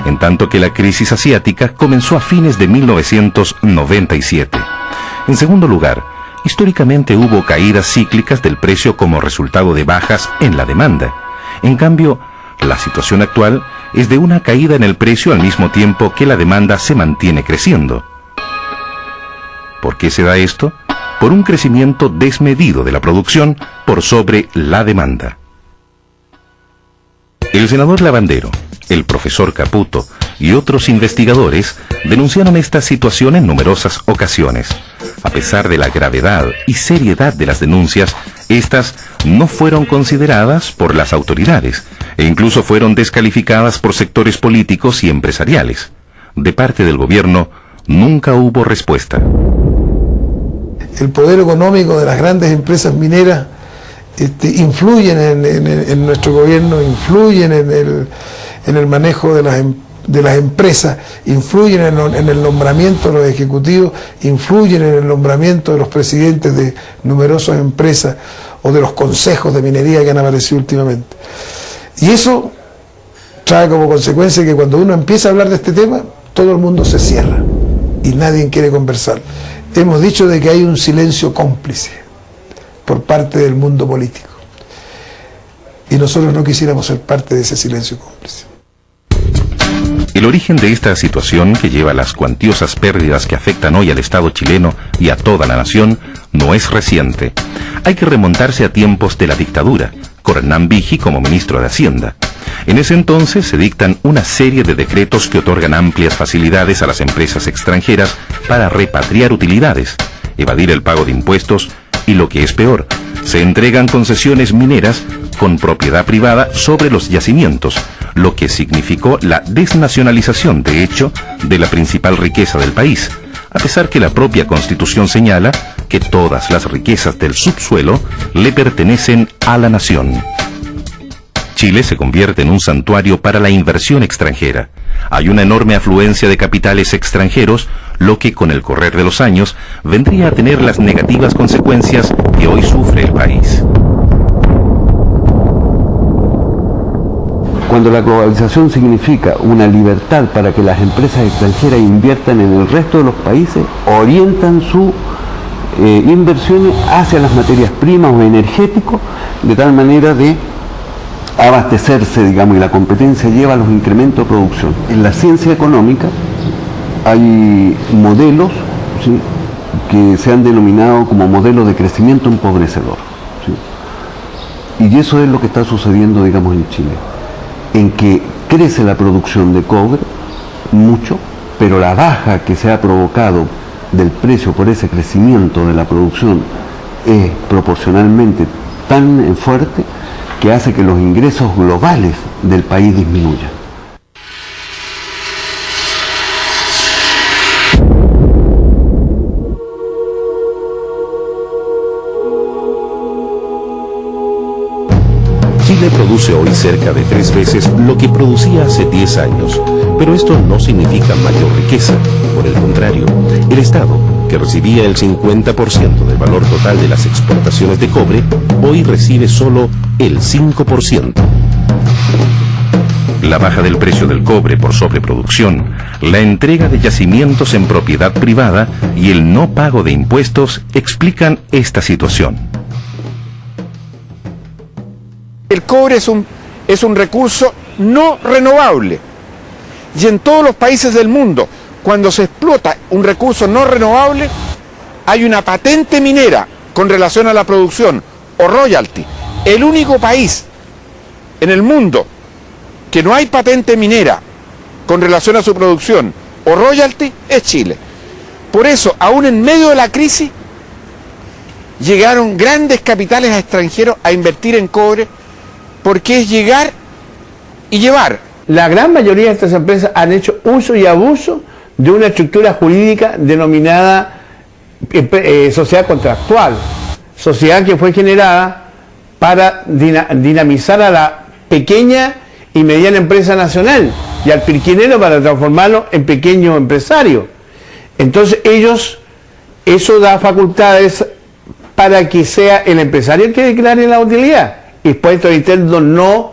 en tanto que la crisis asiática comenzó a fines de 1997. En segundo lugar, históricamente hubo caídas cíclicas del precio como resultado de bajas en la demanda. En cambio, la situación actual es de una caída en el precio al mismo tiempo que la demanda se mantiene creciendo. ¿Por qué se da esto? Por un crecimiento desmedido de la producción por sobre la demanda. El senador Lavandero, el profesor Caputo y otros investigadores denunciaron esta situación en numerosas ocasiones. A pesar de la gravedad y seriedad de las denuncias, estas no fueron consideradas por las autoridades e incluso fueron descalificadas por sectores políticos y empresariales. De parte del gobierno, nunca hubo respuesta. El poder económico de las grandes empresas mineras influyen en nuestro gobierno, influyen en el manejo de las empresas, influyen en el nombramiento de los ejecutivos, influyen en el nombramiento de los presidentes de numerosas empresas o de los consejos de minería que han aparecido últimamente. Y eso trae como consecuencia que cuando uno empieza a hablar de este tema, todo el mundo se cierra y nadie quiere conversar. Hemos dicho de que hay un silencio cómplice por parte del mundo político. Y nosotros no quisiéramos ser parte de ese silencio cómplice. El origen de esta situación, que lleva a las cuantiosas pérdidas que afectan hoy al Estado chileno y a toda la nación, no es reciente. Hay que remontarse a tiempos de la dictadura, con Hernán Vigi como ministro de Hacienda. En ese entonces se dictan una serie de decretos que otorgan amplias facilidades a las empresas extranjeras para repatriar utilidades, evadir el pago de impuestos y, lo que es peor, se entregan concesiones mineras con propiedad privada sobre los yacimientos, lo que significó la desnacionalización, de hecho, de la principal riqueza del país, a pesar que la propia Constitución señala que todas las riquezas del subsuelo le pertenecen a la nación. Chile se convierte en un santuario para la inversión extranjera. Hay una enorme afluencia de capitales extranjeros, lo que con el correr de los años vendría a tener las negativas consecuencias que hoy sufre el país. Cuando la globalización significa una libertad para que las empresas extranjeras inviertan en el resto de los países, orientan sus inversiones hacia las materias primas o energéticos, de tal manera de abastecerse, digamos, y la competencia lleva a los incrementos de producción. En la ciencia económica hay modelos, ¿sí?, que se han denominado como modelos de crecimiento empobrecedor, ¿sí? Y eso es lo que está sucediendo, digamos, en Chile, en que crece la producción de cobre mucho, pero la baja que se ha provocado del precio por ese crecimiento de la producción es proporcionalmente tan fuerte que hace que los ingresos globales del país disminuyan. Chile produce hoy cerca de 3 veces lo que producía hace 10 años, pero esto no significa mayor riqueza. Por el contrario, el Estado, que recibía el 50% del valor total de las exportaciones de cobre, hoy recibe solo el 5%. La baja del precio del cobre por sobreproducción, la entrega de yacimientos en propiedad privada y el no pago de impuestos explican esta situación. El cobre es un recurso no renovable, y en todos los países del mundo, cuando se explota un recurso no renovable, hay una patente minera con relación a la producción o royalty. El único país en el mundo que no hay patente minera con relación a su producción o royalty es Chile. Por eso, aún en medio de la crisis, llegaron grandes capitales extranjeros a invertir en cobre, porque es llegar y llevar. La gran mayoría de estas empresas han hecho uso y abuso de una estructura jurídica denominada sociedad contractual, sociedad que fue generada para dinamizar a la pequeña y mediana empresa nacional y al pirquinero para transformarlo en pequeño empresario. Entonces eso da facultades para que sea el empresario el que declare la utilidad. Impuestos internos no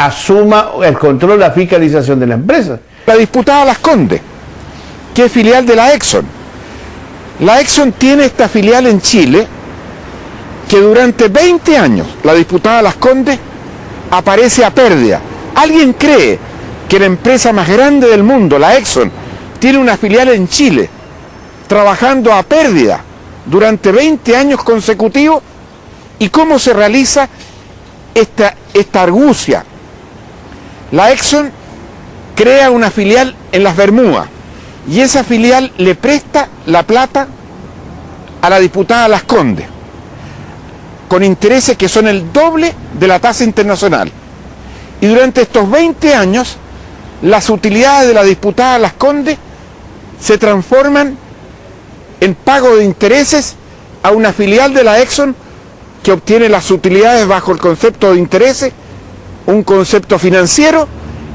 asuma el control, la fiscalización de la empresa. La diputada Las Condes, que es filial de la Exxon. La Exxon tiene esta filial en Chile que durante 20 años la diputada Las Condes aparece a pérdida. ¿Alguien cree que la empresa más grande del mundo, la Exxon, tiene una filial en Chile trabajando a pérdida durante 20 años consecutivos? ¿Y cómo se realiza esta argucia? La Exxon crea una filial en las Bermudas y esa filial le presta la plata a la diputada Las Condes con intereses que son el doble de la tasa internacional. Y durante estos 20 años las utilidades de la diputada Las Condes se transforman en pago de intereses a una filial de la Exxon que obtiene las utilidades bajo el concepto de intereses, un concepto financiero,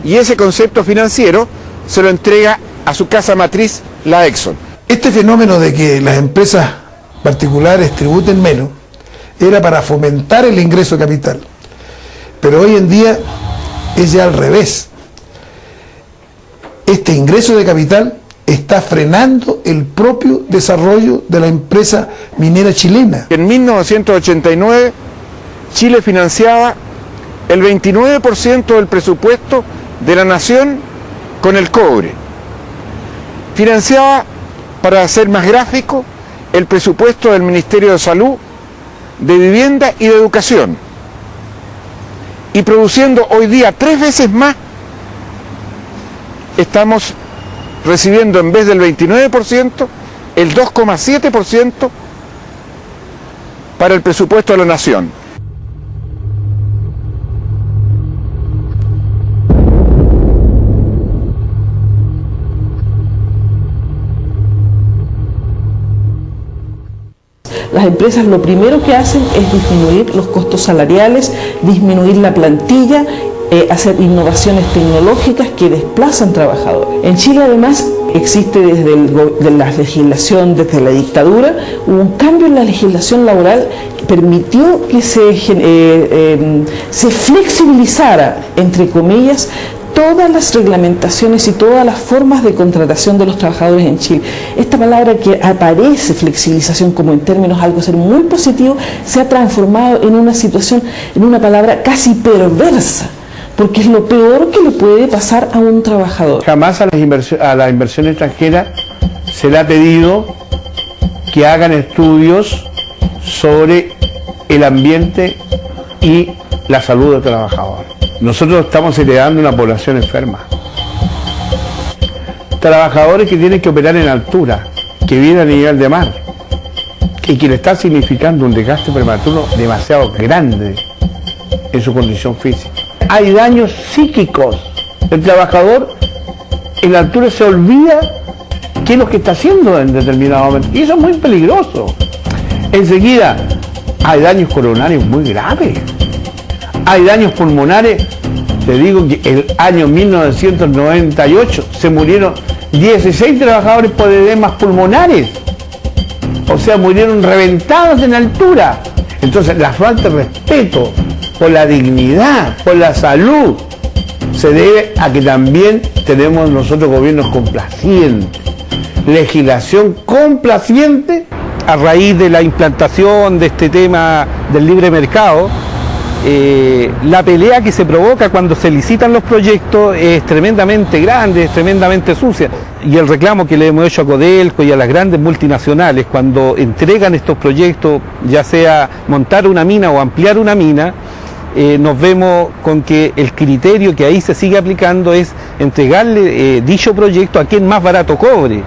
y ese concepto financiero se lo entrega a su casa matriz, la Exxon. Este fenómeno de que las empresas particulares tributen menos era para fomentar el ingreso de capital, pero hoy en día es ya al revés. Este ingreso de capital está frenando el propio desarrollo de la empresa minera chilena. En 1989 Chile financiaba el 29% del presupuesto de la nación con el cobre. Financiaba, para ser más gráfico, el presupuesto del Ministerio de Salud, de Vivienda y de Educación. Y produciendo hoy día 3 veces más, estamos recibiendo en vez del 29%, el 2,7% para el presupuesto de la nación. Las empresas lo primero que hacen es disminuir los costos salariales, disminuir la plantilla, hacer innovaciones tecnológicas que desplazan trabajadores. En Chile además existe desde la legislación, desde la dictadura, hubo un cambio en la legislación laboral que permitió que se flexibilizara, entre comillas, todas las reglamentaciones y todas las formas de contratación de los trabajadores en Chile. Esta palabra que aparece, flexibilización, como en términos algo ser muy positivo, se ha transformado en una situación, en una palabra casi perversa, porque es lo peor que le puede pasar a un trabajador. Jamás a la inversión extranjera se le ha pedido que hagan estudios sobre el ambiente y la salud del trabajador. Nosotros estamos heredando una población enferma. Trabajadores que tienen que operar en altura, que viven a nivel de mar, y que le está significando un desgaste prematuro demasiado grande en su condición física. Hay daños psíquicos. El trabajador en la altura se olvida qué es lo que está haciendo en determinado momento. Y eso es muy peligroso. Enseguida, hay daños coronarios muy graves. Hay daños pulmonares. Te digo que el año 1998 se murieron 16 trabajadores por edemas pulmonares. O sea, murieron reventados en altura. Entonces, la falta de respeto por la dignidad, por la salud, se debe a que también tenemos nosotros gobiernos complacientes, legislación complaciente. A raíz de la implantación de este tema del libre mercado, la pelea que se provoca cuando se licitan los proyectos es tremendamente grande, es tremendamente sucia. Y el reclamo que le hemos hecho a Codelco y a las grandes multinacionales cuando entregan estos proyectos, ya sea montar una mina o ampliar una mina, nos vemos con que el criterio que ahí se sigue aplicando es entregarle dicho proyecto a quien más barato cobre,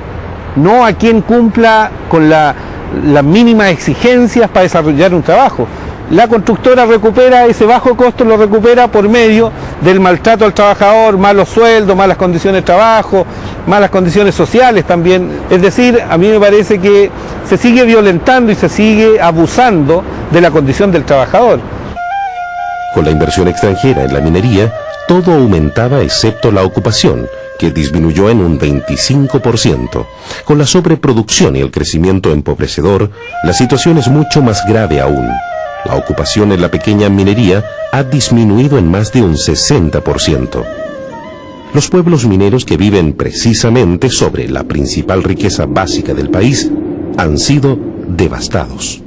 no a quien cumpla con las mínimas exigencias para desarrollar un trabajo. La constructora recupera ese bajo costo, lo recupera por medio del maltrato al trabajador, malos sueldos, malas condiciones de trabajo, malas condiciones sociales también. Es decir, a mí me parece que se sigue violentando y se sigue abusando de la condición del trabajador. Con la inversión extranjera en la minería, todo aumentaba excepto la ocupación, que disminuyó en un 25%. Con la sobreproducción y el crecimiento empobrecedor, la situación es mucho más grave aún. La ocupación en la pequeña minería ha disminuido en más de un 60%. Los pueblos mineros que viven precisamente sobre la principal riqueza básica del país han sido devastados.